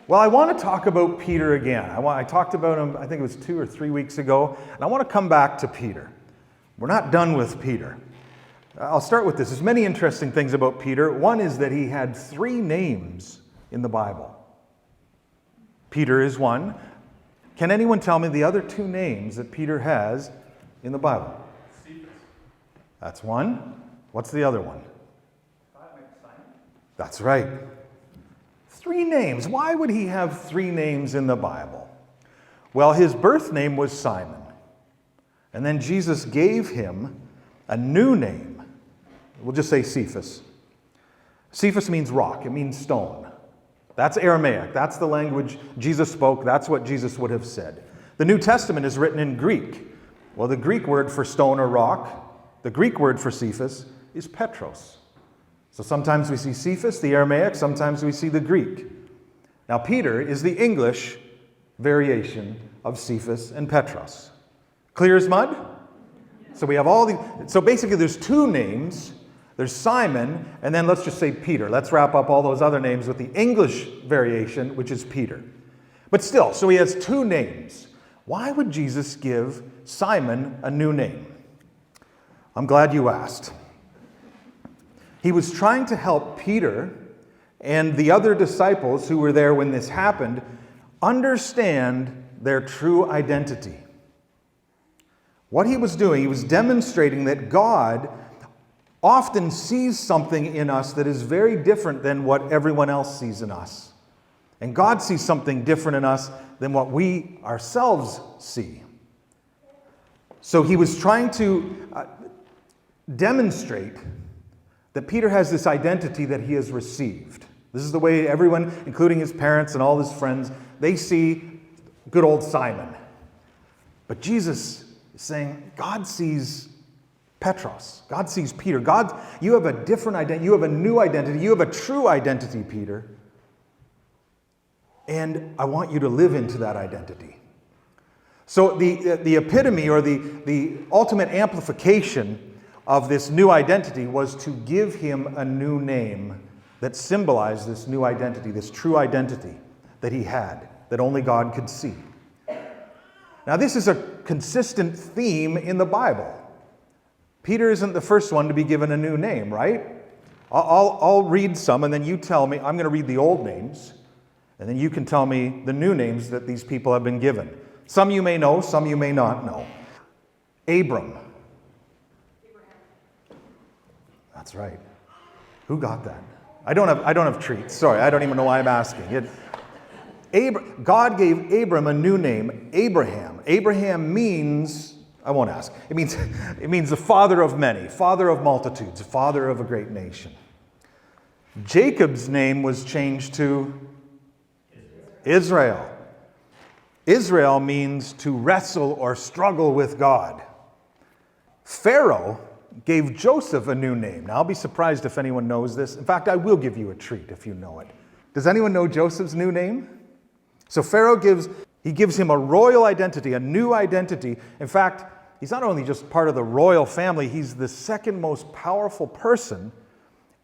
Well, I want to talk about Peter again. I talked about him, I think it was 2 or 3 weeks ago, and I want to come back to Peter. We're not done with Peter. I'll start with this. There's many interesting things about Peter. One is that he had 3 names in the Bible. Peter is one. Can anyone tell me the other 2 names that Peter has in the Bible? Cephas. That's one. What's the other one? Simon. That's right. 3 names. Why would he have 3 names in the Bible? Well, his birth name was Simon. And then Jesus gave him a new name. We'll just say Cephas. Cephas means rock. It means stone. That's Aramaic. That's the language Jesus spoke. That's what Jesus would have said. The New Testament is written in Greek. Well, the Greek word for stone or rock, the Greek word for Cephas, is Petros. So sometimes we see Cephas, the Aramaic, sometimes we see the Greek. Now, Peter is the English variation of Cephas and Petros. Clear as mud? So we have all these. So basically there's 2 names. There's Simon, and then let's just say Peter. Let's wrap up all those other names with the English variation, which is Peter. But still, so he has 2 names. Why would Jesus give Simon a new name? I'm glad you asked. He was trying to help Peter and the other disciples who were there when this happened understand their true identity. What he was doing, he was demonstrating that God often sees something in us that is very different than what everyone else sees in us. And God sees something different in us than what we ourselves see. So he was trying to demonstrate that Peter has this identity that he has received. This is the way everyone, including his parents and all his friends, they see good old Simon. But Jesus is saying, God sees Petros. God sees Peter. God, you have a different identity. You have a new identity. You have a true identity, Peter. And I want you to live into that identity. So the epitome or the ultimate amplification of this new identity was to give him a new name that symbolized this new identity, this true identity that he had, that only God could see. Now, this is a consistent theme in the Bible. Peter isn't the first one to be given a new name, right? I'll read some, and then you tell me. I'm going to read the old names, and then you can tell me the new names that these people have been given. Some you may know, some you may not know. Abraham. That's right. Who got that? I don't have treats. Sorry, I don't even know why I'm asking. God gave Abram a new name, Abraham. Abraham means, I won't ask. It means the father of many, father of multitudes, father of a great nation. Jacob's name was changed to Israel. Israel means to wrestle or struggle with God. Pharaoh gave Joseph a new name. Now, I'll be surprised if anyone knows this. In fact, I will give you a treat if you know it. Does anyone know Joseph's new name? So Pharaoh gives him a royal identity, a new identity. In fact, he's not only just part of the royal family, he's the second most powerful person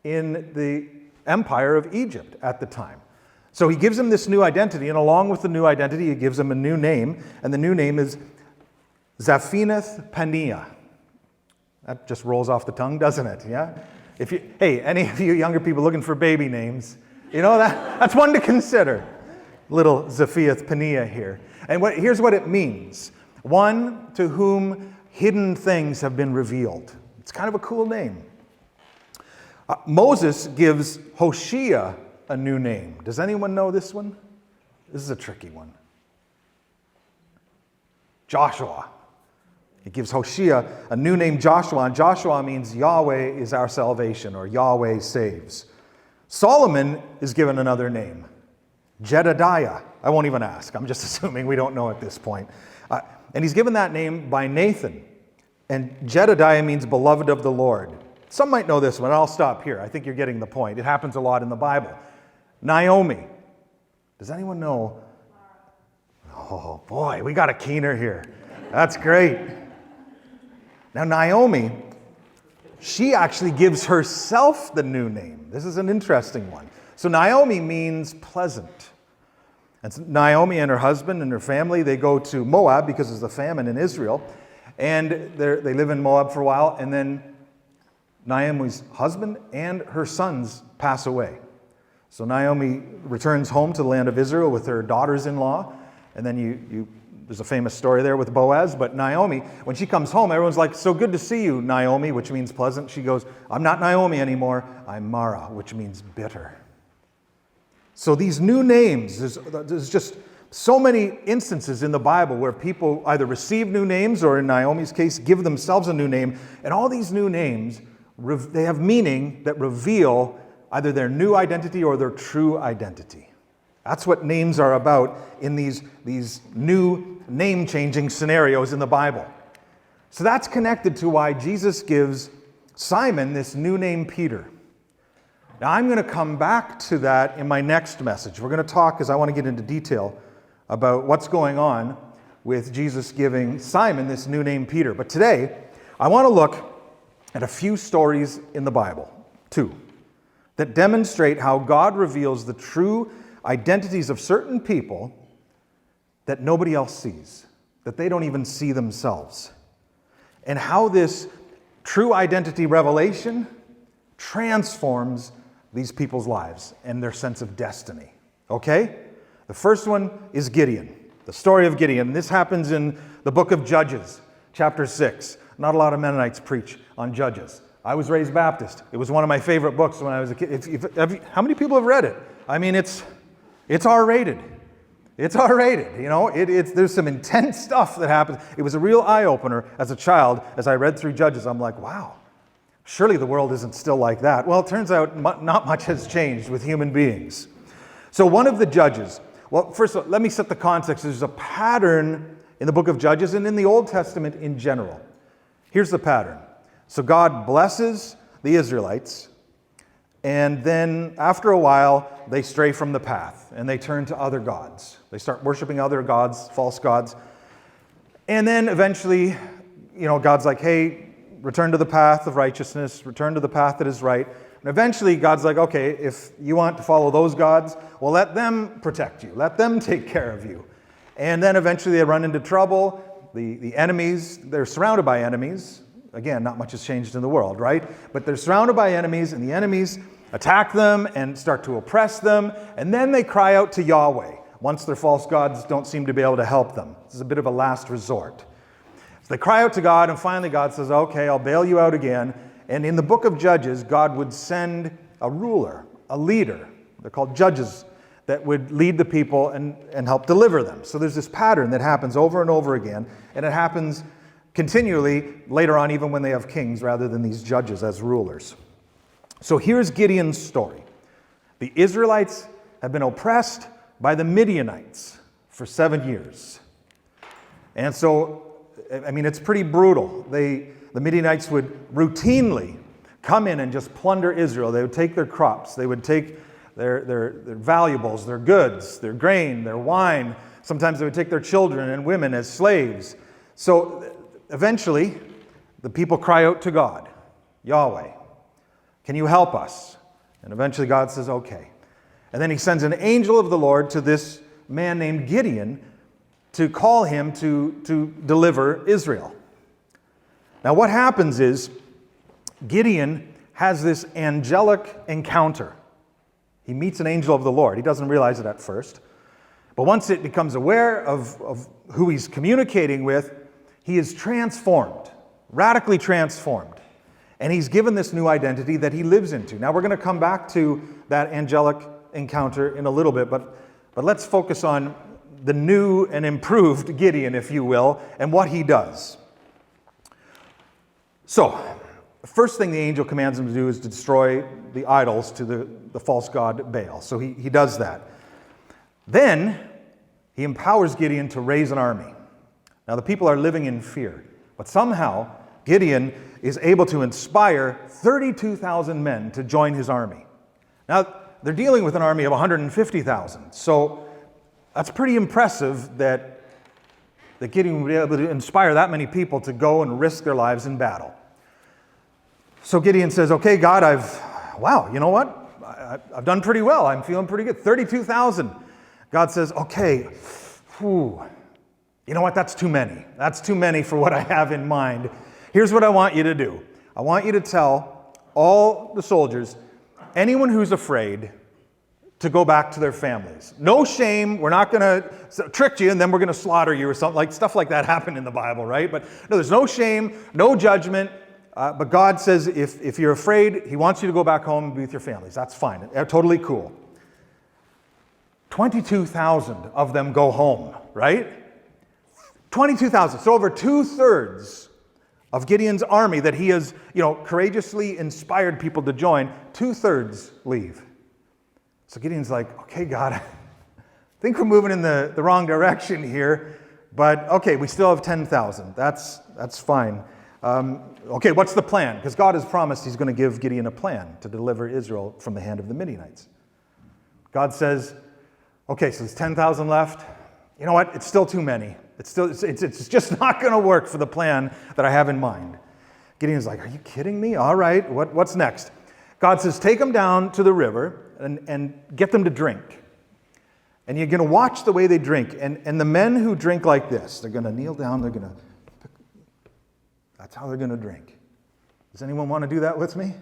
in the empire of Egypt at the time. So he gives him this new identity, and along with the new identity, he gives him a new name, and the new name is Zaphenath-Paneah. That just rolls off the tongue, doesn't it? Yeah? Hey, any of you younger people looking for baby names, that's one to consider. Little Zaphenath-Paneah here. And here's what it means. One to whom hidden things have been revealed. It's kind of a cool name. Moses gives Hoshea a new name. Does anyone know this one? This is a tricky one. Joshua. He gives Hoshea a new name, Joshua, and Joshua means Yahweh is our salvation, or Yahweh saves. Solomon is given another name, Jedediah. I won't even ask. I'm just assuming we don't know at this point. And he's given that name by Nathan. And Jedediah means beloved of the Lord. Some might know this one. I'll stop here. I think you're getting the point. It happens a lot in the Bible. Naomi. Does anyone know? Oh boy, we got a keener here. That's great. Now Naomi, she actually gives herself the new name. This is an interesting one. So Naomi means pleasant. And so Naomi and her husband and her family, they go to Moab because there's a famine in Israel. And they live in Moab for a while. And then Naomi's husband and her sons pass away. So Naomi returns home to the land of Israel with her daughters-in-law. And then there's a famous story there with Boaz. But Naomi, when she comes home, everyone's like, "So good to see you, Naomi," which means pleasant. She goes, "I'm not Naomi anymore. I'm Mara," which means bitter. So these new names, there's just so many instances in the Bible where people either receive new names or, in Naomi's case, give themselves a new name. And all these new names, they have meaning that reveal either their new identity or their true identity. That's what names are about in these new name-changing scenarios in the Bible. So that's connected to why Jesus gives Simon this new name, Peter. Now, I'm going to come back to that in my next message. We're going to talk, because I want to get into detail about what's going on with Jesus giving Simon this new name, Peter. But today, I want to look at a few stories in the Bible, two, that demonstrate how God reveals the true identities of certain people that nobody else sees, that they don't even see themselves, and how this true identity revelation transforms these people's lives and their sense of destiny. Okay? The first one is Gideon, the story of Gideon. This happens in the book of Judges, chapter 6. Not a lot of Mennonites preach on Judges. I was raised Baptist. It was one of my favorite books when I was a kid. How many people have read it? I mean, it's R-rated. It's R-rated, you know. There's some intense stuff that happens. It was a real eye-opener as a child. As I read through Judges, I'm like, wow, surely the world isn't still like that. Well, it turns out not much has changed with human beings. So one of the judges, well, first of all, let me set the context. There's a pattern in the book of Judges and in the Old Testament in general. Here's the pattern. So God blesses the Israelites, and then after a while, they stray from the path, and they turn to other gods. They start worshiping other gods, false gods. And then eventually, God's like, hey, return to the path of righteousness, return to the path that is right. And eventually, God's like, okay, if you want to follow those gods, well, let them protect you. Let them take care of you. And then eventually they run into trouble. The enemies, they're surrounded by enemies. Again, not much has changed in the world, right? But they're surrounded by enemies, and the enemies attack them and start to oppress them. And then they cry out to Yahweh once their false gods don't seem to be able to help them. This is a bit of a last resort. So they cry out to God, and finally God says, okay, I'll bail you out again. And in the book of Judges, God would send a ruler, a leader. They're called judges, that would lead the people and help deliver them. So there's this pattern that happens over and over again, and it happens continually later on, even when they have kings rather than these judges as rulers. So here's Gideon's story. The Israelites have been oppressed by the Midianites for 7 years. And so, it's pretty brutal. The Midianites would routinely come in and just plunder Israel. They would take their crops. They would take their valuables, their goods, their grain, their wine. Sometimes they would take their children and women as slaves. So eventually, the people cry out to God, Yahweh, can you help us? And eventually God says, okay. And then he sends an angel of the Lord to this man named Gideon to call him to deliver Israel. Now what happens is Gideon has this angelic encounter. He meets an angel of the Lord. He doesn't realize it at first. But once it becomes aware of who he's communicating with, he is transformed, radically transformed. And he's given this new identity that he lives into. Now we're going to come back to that angelic encounter in a little bit, but let's focus on the new and improved Gideon, if you will, and what he does. So, the first thing the angel commands him to do is to destroy the idols to the false god Baal. So he does that. Then he empowers Gideon to raise an army. Now the people are living in fear, but somehow Gideon is able to inspire 32,000 men to join his army. Now they're dealing with an army of 150,000, so that's pretty impressive that Gideon would be able to inspire that many people to go and risk their lives in battle. So Gideon says, okay, God, you know what? I've done pretty well. I'm feeling pretty good. 32,000. God says, okay, you know what? That's too many. That's too many for what I have in mind. Here's what I want you to do. I want you to tell all the soldiers, anyone who's afraid, to go back to their families. No shame. We're not going to trick you and then we're going to slaughter you or something. Like stuff like that happened in the Bible, right? But no, there's no shame, no judgment. But God says if you're afraid, he wants you to go back home and be with your families. That's fine. They're totally cool. 22,000 of them go home, right? 22,000. So over 2/3 of Gideon's army that he has, courageously inspired people to join, 2/3 leave. So Gideon's like, okay, God, I think we're moving in the wrong direction here, but okay, we still have 10,000. That's fine. Okay, what's the plan? Because God has promised he's going to give Gideon a plan to deliver Israel from the hand of the Midianites. God says, okay, so there's 10,000 left. You know what? It's still too many. It's just not going to work for the plan that I have in mind. Gideon's like, are you kidding me? All right, what's next? God says, take them down to the river and get them to drink. And you're going to watch the way they drink. And the men who drink like this, they're going to kneel down, that's how they're going to drink. Does anyone want to do that with me?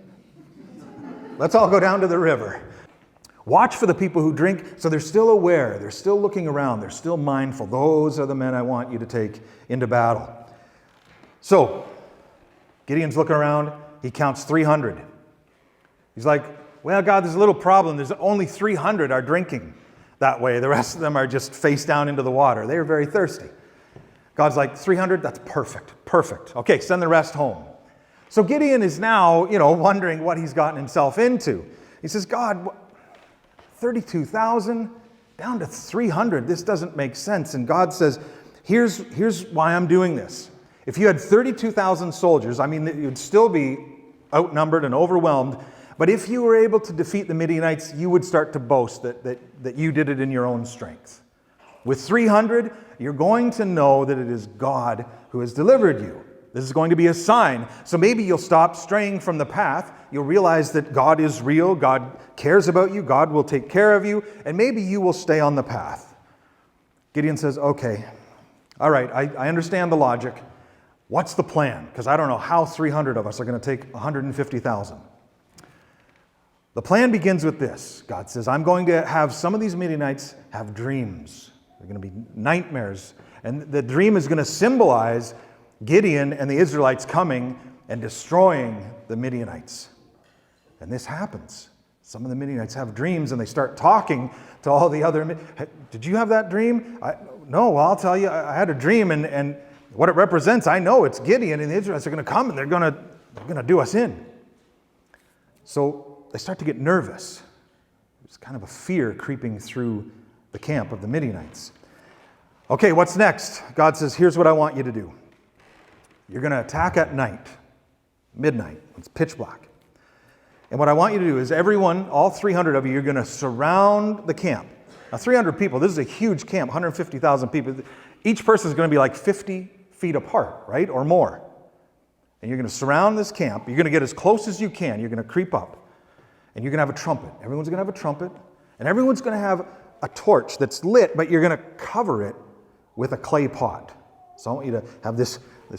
Let's all go down to the river. Watch for the people who drink, so they're still aware, they're still looking around, they're still mindful. Those are the men I want you to take into battle. So, Gideon's looking around, he counts 300. He's like, well, God, there's a little problem. There's only 300 are drinking that way. The rest of them are just face down into the water. They are very thirsty. God's like, 300? That's perfect. Perfect. Okay, send the rest home. So Gideon is now, wondering what he's gotten himself into. He says, God, 32,000 down to 300. This doesn't make sense. And God says, here's why I'm doing this. If you had 32,000 soldiers, you'd still be outnumbered and overwhelmed. But if you were able to defeat the Midianites, you would start to boast that you did it in your own strength. With 300, you're going to know that it is God who has delivered you. This is going to be a sign. So maybe you'll stop straying from the path. You'll realize that God is real. God cares about you. God will take care of you. And maybe you will stay on the path. Gideon says, okay, all right, I understand the logic. What's the plan? Because I don't know how 300 of us are going to take 150,000. The plan begins with this. God says, I'm going to have some of these Midianites have dreams. They're going to be nightmares. And the dream is going to symbolize Gideon and the Israelites coming and destroying the Midianites. And this happens. Some of the Midianites have dreams and they start talking to all the other. Did you have that dream? No, well, I'll tell you, I had a dream and what it represents, I know it's Gideon and the Israelites are going to come and they're going to do us in. So they start to get nervous. There's kind of a fear creeping through the camp of the Midianites. Okay, what's next? God says, here's what I want you to do. You're going to attack at night, midnight. It's pitch black. And what I want you to do is everyone, all 300 of you, you're going to surround the camp. Now, 300 people, this is a huge camp, 150,000 people. Each person is going to be like 50 feet apart, right, or more. And you're going to surround this camp. You're going to get as close as you can. You're going to creep up. And you're going to have a trumpet. Everyone's going to have a trumpet. And everyone's going to have a torch that's lit, but you're going to cover it with a clay pot. So I want you to have this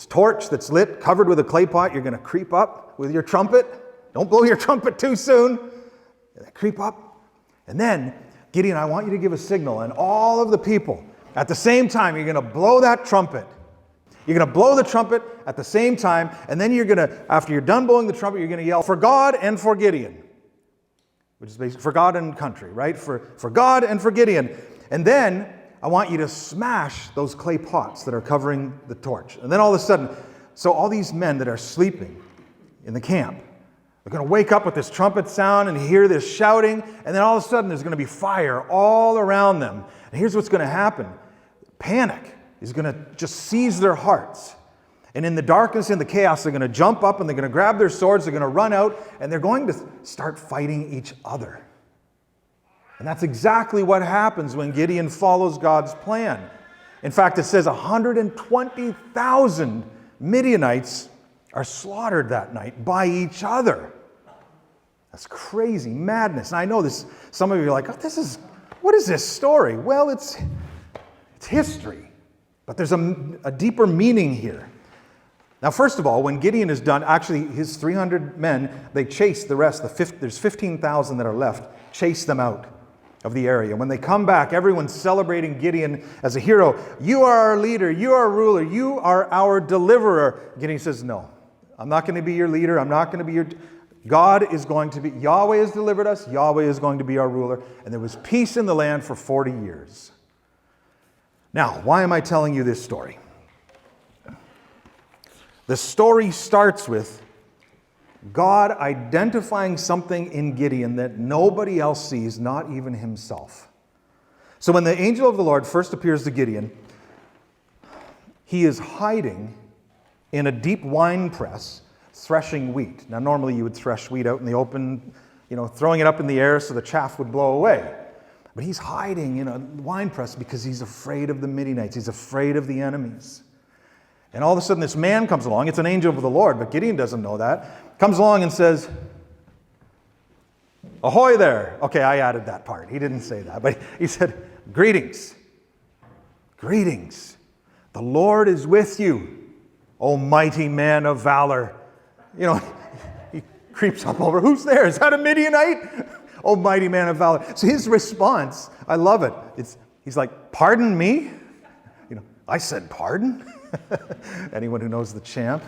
torch that's lit, covered with a clay pot. You're going to creep up with your trumpet. Don't blow your trumpet too soon. Creep up. And then, Gideon, I want you to give a signal. And all of the people, at the same time, you're going to blow that trumpet. You're going to blow the trumpet at the same time. And then you're going to, after you're done blowing the trumpet, you're going to yell, for God and for Gideon. Which is basically for God and country, right? For God and for Gideon. And then I want you to smash those clay pots that are covering the torch. And then all of a sudden, so all these men that are sleeping in the camp, they're going to wake up with this trumpet sound and hear this shouting. And then all of a sudden, there's going to be fire all around them. And here's what's going to happen. Panic is going to just seize their hearts. And in the darkness, in the chaos, they're going to jump up and they're going to grab their swords, they're going to run out, and they're going to start fighting each other. And that's exactly what happens when Gideon follows God's plan. In fact, it says 120,000 Midianites are slaughtered that night by each other. That's crazy madness. And I know this, some of you are like, oh, this is what is this story? Well, it's history, but there's a deeper meaning here. Now, first of all, when Gideon is done, actually his 300 men, they chase the rest. There's 15,000 that are left, chase them out of the area. When they come back, everyone's celebrating Gideon as a hero. You are our leader, you are our ruler, you are our deliverer. Gideon says, no, I'm not going to be your leader, I'm not going to be your... God is going to be, Yahweh has delivered us, Yahweh is going to be our ruler. And there was peace in the land for 40 years. Now, why am I telling you this story? The story starts with God identifying something in Gideon that nobody else sees, not even himself. So when the angel of the Lord first appears to Gideon, he is hiding in a deep wine press, threshing wheat. Now, normally you would thresh wheat out in the open, throwing it up in the air so the chaff would blow away. But he's hiding in a wine press because he's afraid of the Midianites. He's afraid of the enemies. And all of a sudden this man comes along. It's an angel of the Lord, but Gideon doesn't know that. Comes along and says, ahoy there. Okay, I added that part. He didn't say that, but he said, greetings. Greetings. The Lord is with you, O mighty man of valor. He creeps up over. Who's there? Is that a Midianite? Oh, mighty man of valor. So his response, I love it. He's like, pardon me? I said pardon? Anyone who knows the chant.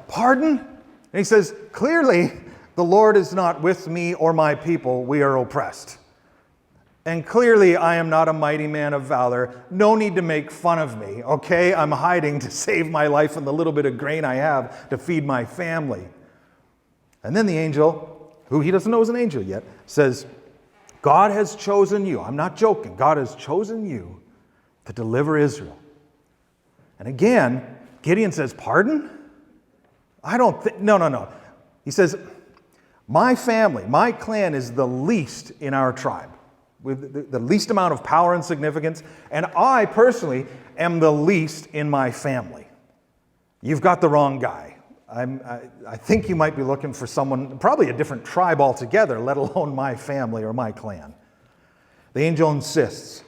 Pardon? And he says, clearly, the Lord is not with me or my people. We are oppressed. And clearly, I am not a mighty man of valor. No need to make fun of me, okay? I'm hiding to save my life and the little bit of grain I have to feed my family. And then the angel, who he doesn't know is an angel yet, says, God has chosen you. I'm not joking. God has chosen you to deliver Israel. And again, Gideon says, pardon? No. He says, my family, my clan is the least in our tribe, with the least amount of power and significance, and I personally am the least in my family. You've got the wrong guy. I think you might be looking for someone, probably a different tribe altogether, let alone my family or my clan. The angel insists.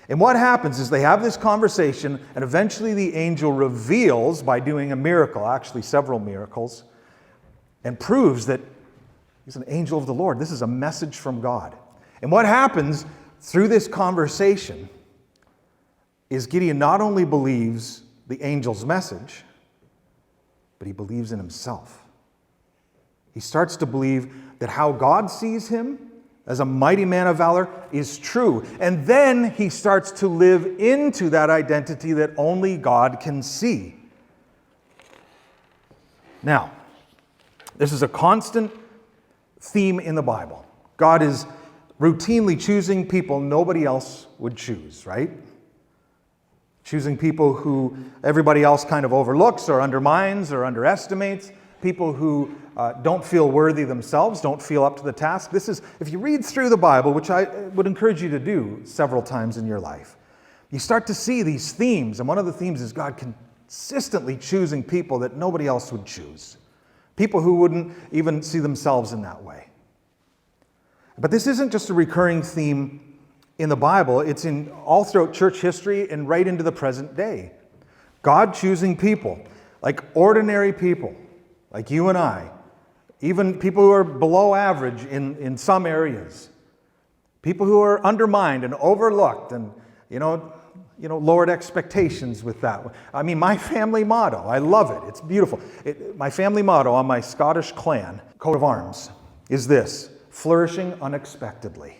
And what happens is they have this conversation, and eventually the angel reveals, by doing a miracle, actually several miracles, and proves that he's an angel of the Lord. This is a message from God. And what happens through this conversation is Gideon not only believes the angel's message, but he believes in himself. He starts to believe that how God sees him as a mighty man of valor is true. And then he starts to live into that identity that only God can see. Now, this is a constant theme in the Bible. God is routinely choosing people nobody else would choose, right? Choosing people who everybody else kind of overlooks or undermines or underestimates. People who don't feel worthy themselves, don't feel up to the task. This is, if you read through the Bible, which I would encourage you to do several times in your life, you start to see these themes. And one of the themes is God consistently choosing people that nobody else would choose. People who wouldn't even see themselves in that way. But this isn't just a recurring theme in the Bible. It's in all throughout church history and right into the present day. God choosing people, like ordinary people, like you and I, even people who are below average in some areas, people who are undermined and overlooked and, lowered expectations with that. I mean, my family motto, I love it. It's beautiful. My family motto on my Scottish clan coat of arms is this: flourishing unexpectedly.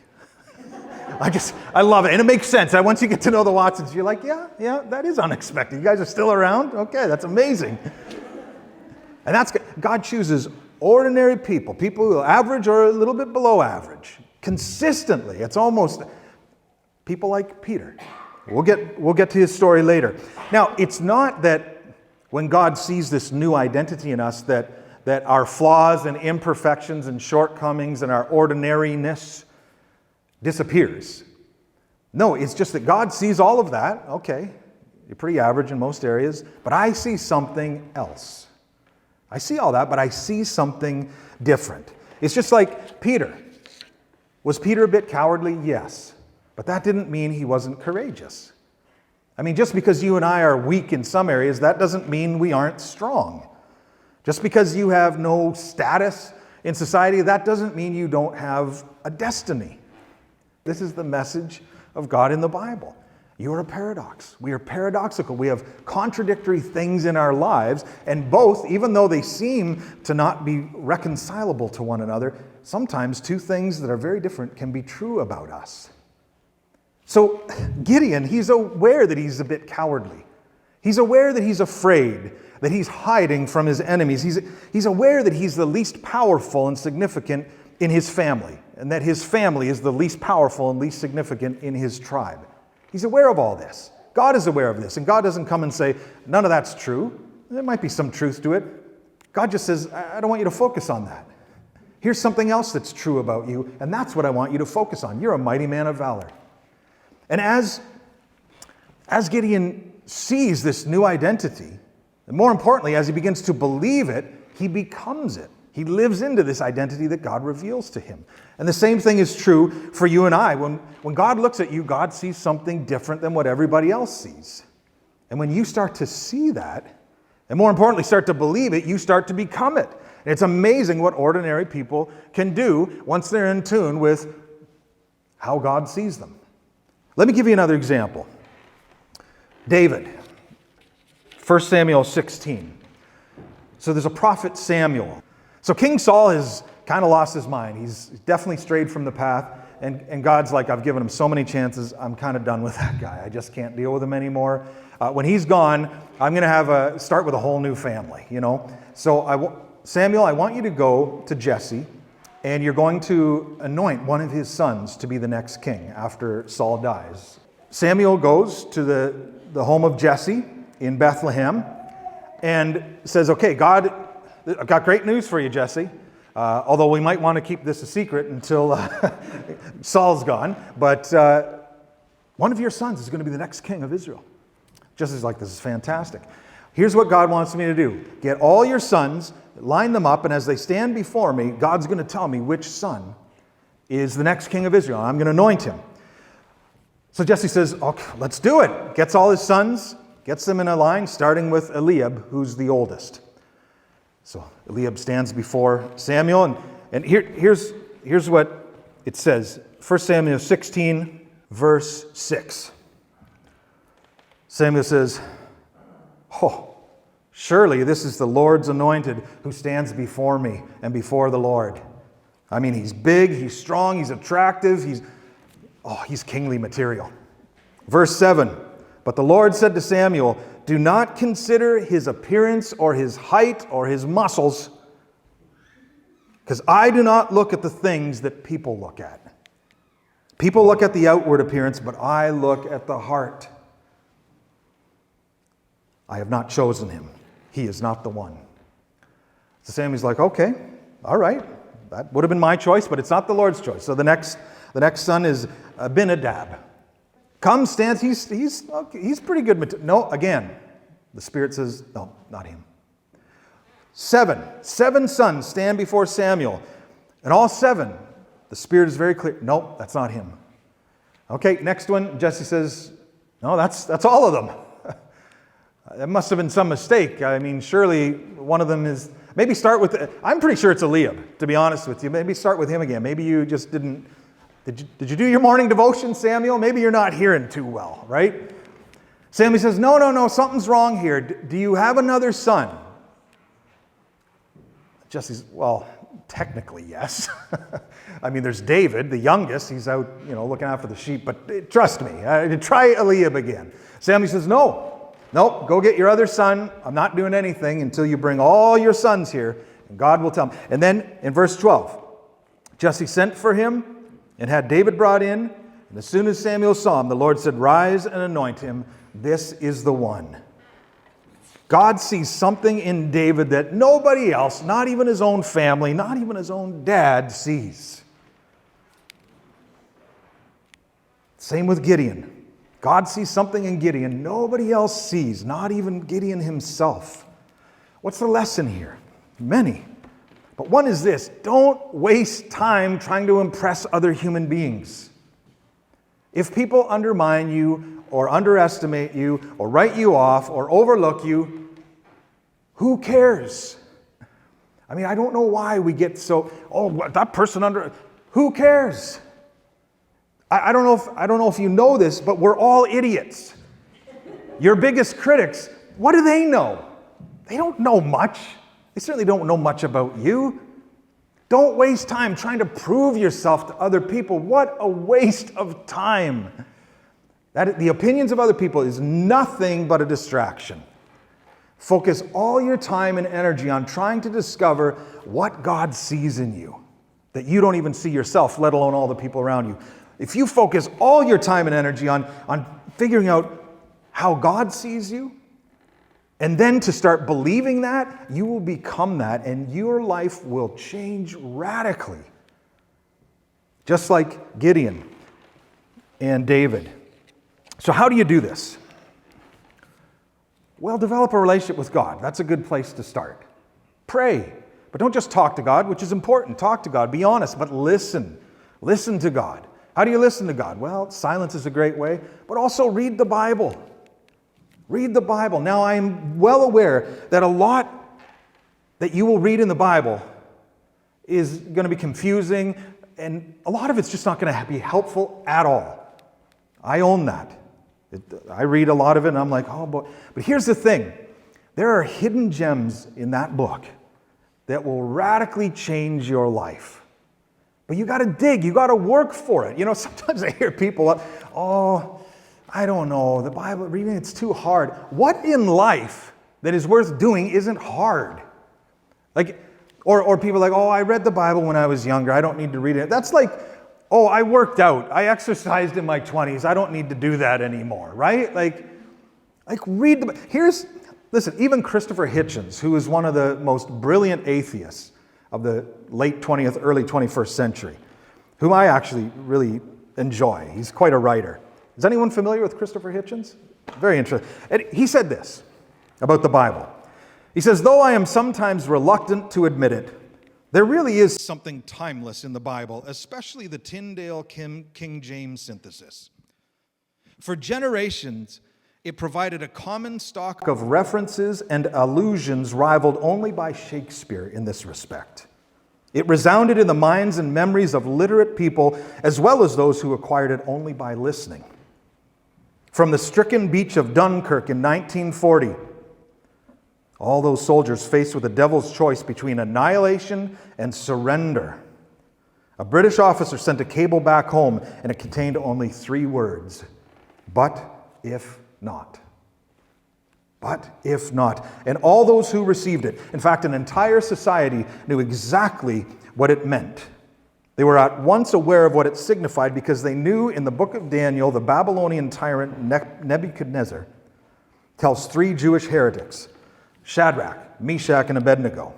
I love it. And it makes sense. Once you get to know the Watsons, you're like, yeah, that is unexpected. You guys are still around? Okay, that's amazing. And that's God chooses ordinary people who are average or a little bit below average, consistently. It's almost people like Peter. We'll get to his story later. Now, it's not that when God sees this new identity in us that our flaws and imperfections and shortcomings and our ordinariness disappears. No, it's just that God sees all of that. Okay, you're pretty average in most areas, but I see something else. I see all that, but I see something different. It's just like Peter. Was Peter a bit cowardly? Yes. But that didn't mean he wasn't courageous. I mean, just because you and I are weak in some areas, that doesn't mean we aren't strong. Just because you have no status in society, that doesn't mean you don't have a destiny. This is the message of God in the Bible. You are a paradox. We are paradoxical. We have contradictory things in our lives, and both, even though they seem to not be reconcilable to one another, sometimes two things that are very different can be true about us. So Gideon, he's aware that he's a bit cowardly. He's aware that he's afraid, that he's hiding from his enemies. He's aware that he's the least powerful and significant in his family, and that his family is the least powerful and least significant in his tribe. He's aware of all this. God is aware of this, and God doesn't come and say, none of that's true. There might be some truth to it. God just says, I don't want you to focus on that. Here's something else that's true about you, and that's what I want you to focus on. You're a mighty man of valor. And as Gideon sees this new identity, and more importantly, as he begins to believe it, he becomes it. He lives into this identity that God reveals to him. And the same thing is true for you and I. When God looks at you, God sees something different than what everybody else sees. And when you start to see that, and more importantly, start to believe it, you start to become it. And it's amazing what ordinary people can do once they're in tune with how God sees them. Let me give you another example. David, 1 Samuel 16. So there's a prophet Samuel. So King Saul has kind of lost his mind. He's definitely strayed from the path. And God's like, I've given him so many chances. I'm kind of done with that guy. I just can't deal with him anymore. When he's gone, I'm going to start with a whole new family, you know. So Samuel, I want you to go to Jesse, and you're going to anoint one of his sons to be the next king after Saul dies. Samuel goes to the home of Jesse in Bethlehem and says, okay, God, I've got great news for you, Jesse. Although we might want to keep this a secret until Saul's gone. But one of your sons is going to be the next king of Israel. Jesse's like, this is fantastic. Here's what God wants me to do. Get all your sons, line them up, and as they stand before me, God's going to tell me which son is the next king of Israel. I'm going to anoint him. So Jesse says, okay, let's do it. Gets all his sons, gets them in a line, starting with Eliab, who's the oldest. So Eliab stands before Samuel, and here's what it says. 1 Samuel 16, verse 6. Samuel says, oh, surely this is the Lord's anointed who stands before me and before the Lord. I mean, he's big, he's strong, he's attractive, he's kingly material. Verse 7, but the Lord said to Samuel, do not consider his appearance or his height or his muscles, because I do not look at the things that people look at. People look at the outward appearance, but I look at the heart. I have not chosen him. He is not the one. So Samuel's like, okay, all right. That would have been my choice, but it's not the Lord's choice. So the next son is Abinadab. Comes, stands, he's pretty good. No, again, the Spirit says, no, not him. Seven sons stand before Samuel. And all seven, the Spirit is very clear. Nope, that's not him. Okay, next one, Jesse says, no, that's all of them. That must have been some mistake. I mean, surely one of them is, maybe start with, I'm pretty sure it's Eliab, to be honest with you. Maybe start with him again. Maybe you just didn't, did you do your morning devotion, Samuel? Maybe you're not hearing too well, right? Samuel says, no, something's wrong here. Do you have another son? Jesse's, well, technically, yes. I mean, there's David, the youngest. He's out, looking after the sheep. But trust me, try Eliab again. Samuel says, no, go get your other son. I'm not doing anything until you bring all your sons here, and God will tell him. And then in verse 12, Jesse sent for him and had David brought in. And as soon as Samuel saw him, the Lord said, rise and anoint him. This is the one. God sees something in David that nobody else, not even his own family, not even his own dad, sees. Same with Gideon. God sees something in Gideon nobody else sees, not even Gideon himself. What's the lesson here? Many. But one is this: don't waste time trying to impress other human beings. If people undermine you or underestimate you or write you off or overlook you, who cares? I mean, I don't know why we get so, that person who cares? I don't know if you know this, but we're all idiots. Your biggest critics, what do they know? They don't know much. They certainly don't know much about you. Don't waste time trying to prove yourself to other people. What a waste of time. The opinions of other people is nothing but a distraction. Focus all your time and energy on trying to discover what God sees in you, that you don't even see yourself, let alone all the people around you. If you focus all your time and energy on figuring out how God sees you, and then to start believing that, you will become that, and your life will change radically. Just like Gideon and David. So how do you do this? Well, develop a relationship with God. That's a good place to start. Pray. But don't just talk to God, which is important. Talk to God. Be honest, but listen. Listen to God. How do you listen to God? Well, silence is a great way, but also read the Bible. Read the Bible. Now, I am well aware that a lot that you will read in the Bible is going to be confusing, and a lot of it's just not going to be helpful at all. I own that. I read a lot of it, and I'm like, oh boy. But here's the thing. There are hidden gems in that book that will radically change your life. But you got to dig. You got to work for it. You know, sometimes I hear people, I don't know, the Bible, reading it's too hard. What in life that is worth doing isn't hard? Or people are like, I read the Bible when I was younger. I don't need to read it. That's like, I worked out. I exercised in my 20s. I don't need to do that anymore, right? Like read the... Listen, even Christopher Hitchens, who is one of the most brilliant atheists of the late 20th, early 21st century, whom I actually really enjoy. He's quite a writer. Is anyone familiar with Christopher Hitchens? Very interesting. And he said this about the Bible. He says, though I am sometimes reluctant to admit it, there really is something timeless in the Bible, especially the Tyndale King James synthesis. For generations, it provided a common stock of references and allusions rivaled only by Shakespeare in this respect. It resounded in the minds and memories of literate people, as well as those who acquired it only by listening. From the stricken beach of Dunkirk in 1940, all those soldiers faced with the devil's choice between annihilation and surrender. A British officer sent a cable back home, and it contained only 3 words. But if not. But if not. And all those who received it, in fact, an entire society knew exactly what it meant. They were at once aware of what it signified because they knew in the book of Daniel, the Babylonian tyrant Nebuchadnezzar tells 3 Jewish heretics, Shadrach, Meshach, and Abednego,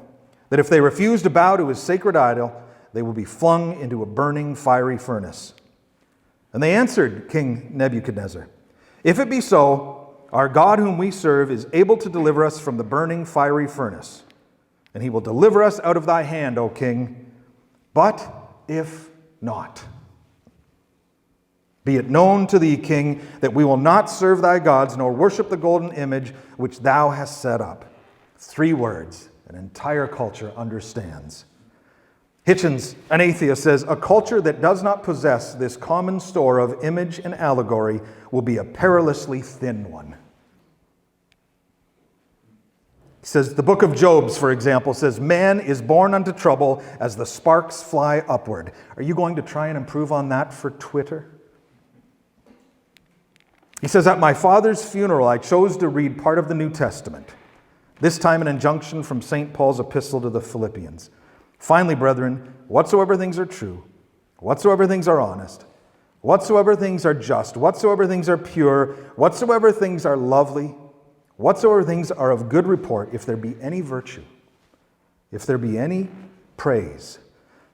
that if they refuse to bow to his sacred idol, they will be flung into a burning fiery furnace. And they answered King Nebuchadnezzar, if it be so, our God whom we serve is able to deliver us from the burning fiery furnace, and he will deliver us out of thy hand, O king. But if not, be it known to thee, king, that we will not serve thy gods, nor worship the golden image which thou hast set up. 3 words, an entire culture understands. Hitchens, an atheist, says, a culture that does not possess this common store of image and allegory will be a perilously thin one. He says, the book of Job, for example, says, man is born unto trouble as the sparks fly upward. Are you going to try and improve on that for Twitter? He says, at my father's funeral, I chose to read part of the New Testament, this time an injunction from St. Paul's epistle to the Philippians. Finally, brethren, whatsoever things are true, whatsoever things are honest, whatsoever things are just, whatsoever things are pure, whatsoever things are lovely, whatsoever things are of good report, if there be any virtue, if there be any praise,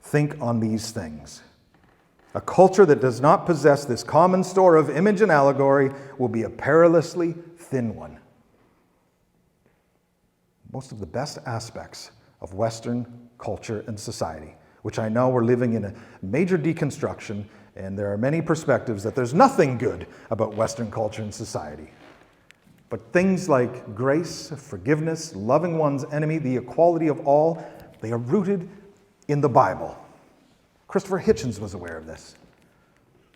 think on these things. A culture that does not possess this common store of image and allegory will be a perilously thin one. Most of the best aspects of Western culture and society, which I know we're living in a major deconstruction And there are many perspectives that there's nothing good about Western culture and society. But things like grace, forgiveness, loving one's enemy, the equality of all, they are rooted in the Bible. Christopher Hitchens was aware of this.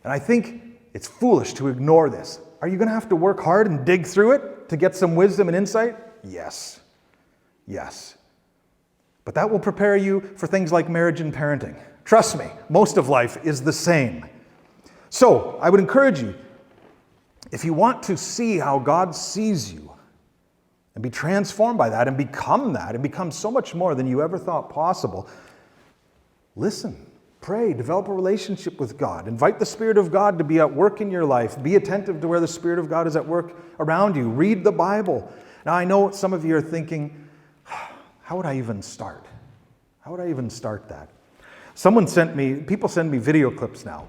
And I think it's foolish to ignore this. Are you going to have to work hard and dig through it to get some wisdom and insight? Yes. Yes. But that will prepare you for things like marriage and parenting. Trust me, most of life is the same. So, I would encourage you, if you want to see how God sees you and be transformed by that and become so much more than you ever thought possible, listen, pray, develop a relationship with God. Invite the Spirit of God to be at work in your life. Be attentive to where the Spirit of God is at work around you. Read the Bible. Now, I know some of you are thinking, how would I even start? How would I even start that? People send me video clips now.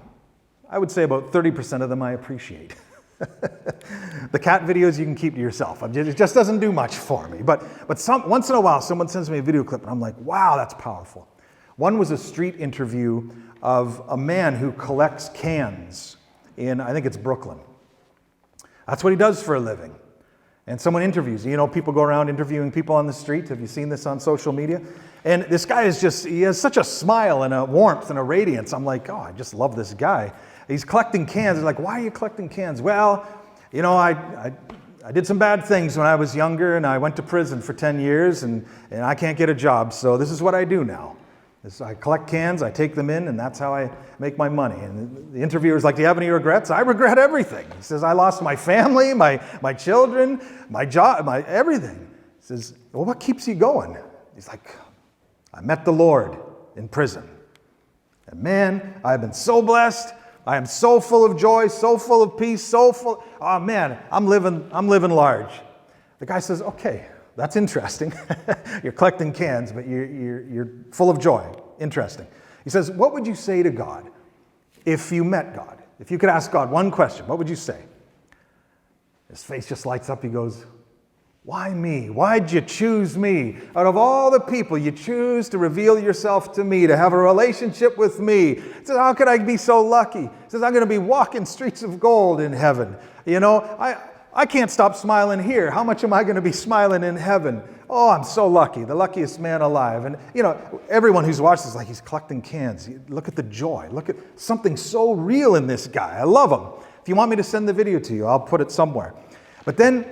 I would say about 30% of them I appreciate. The cat videos you can keep to yourself. It just doesn't do much for me. But once in a while, someone sends me a video clip and I'm like, wow, that's powerful. One was a street interview of a man who collects cans in, I think it's Brooklyn. That's what he does for a living. And someone interviews. People go around interviewing people on the street. Have you seen this on social media? And this guy he has such a smile and a warmth and a radiance. I'm like, oh, I just love this guy. He's collecting cans. They're like, why are you collecting cans? Well, I did some bad things when I was younger, and I went to prison for 10 years, and I can't get a job. So this is what I do now. I collect cans, I take them in, and that's how I make my money. And the interviewer's like, do you have any regrets? I regret everything. He says, I lost my family, my children, my job, my everything. He says, well, what keeps you going? He's like, I met the Lord in prison. And man, I've been so blessed. I am so full of joy, so full of peace, oh man, I'm living large. The guy says, okay, that's interesting. You're collecting cans, but you're full of joy. Interesting. He says, what would you say to God if you met God? If you could ask God one question, what would you say? His face just lights up. He goes, why me? Why'd you choose me? Out of all the people, you choose to reveal yourself to me, to have a relationship with me. He says, how could I be so lucky? He says, I'm going to be walking streets of gold in heaven. I can't stop smiling here. How much am I going to be smiling in heaven? Oh, I'm so lucky, the luckiest man alive. And, everyone who's watched this is like, he's collecting cans. Look at the joy. Look at something so real in this guy. I love him. If you want me to send the video to you, I'll put it somewhere. But then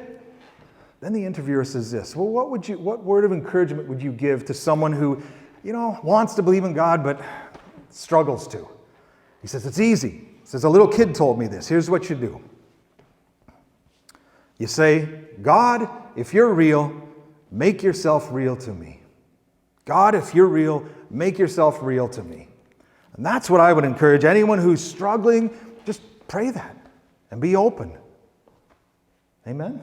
the interviewer says this, well, what word of encouragement would you give to someone who, wants to believe in God, but struggles to? He says, it's easy. He says, a little kid told me this. Here's what you do. You say, God, if you're real, make yourself real to me. God, if you're real, make yourself real to me. And that's what I would encourage anyone who's struggling, just pray that and be open. Amen?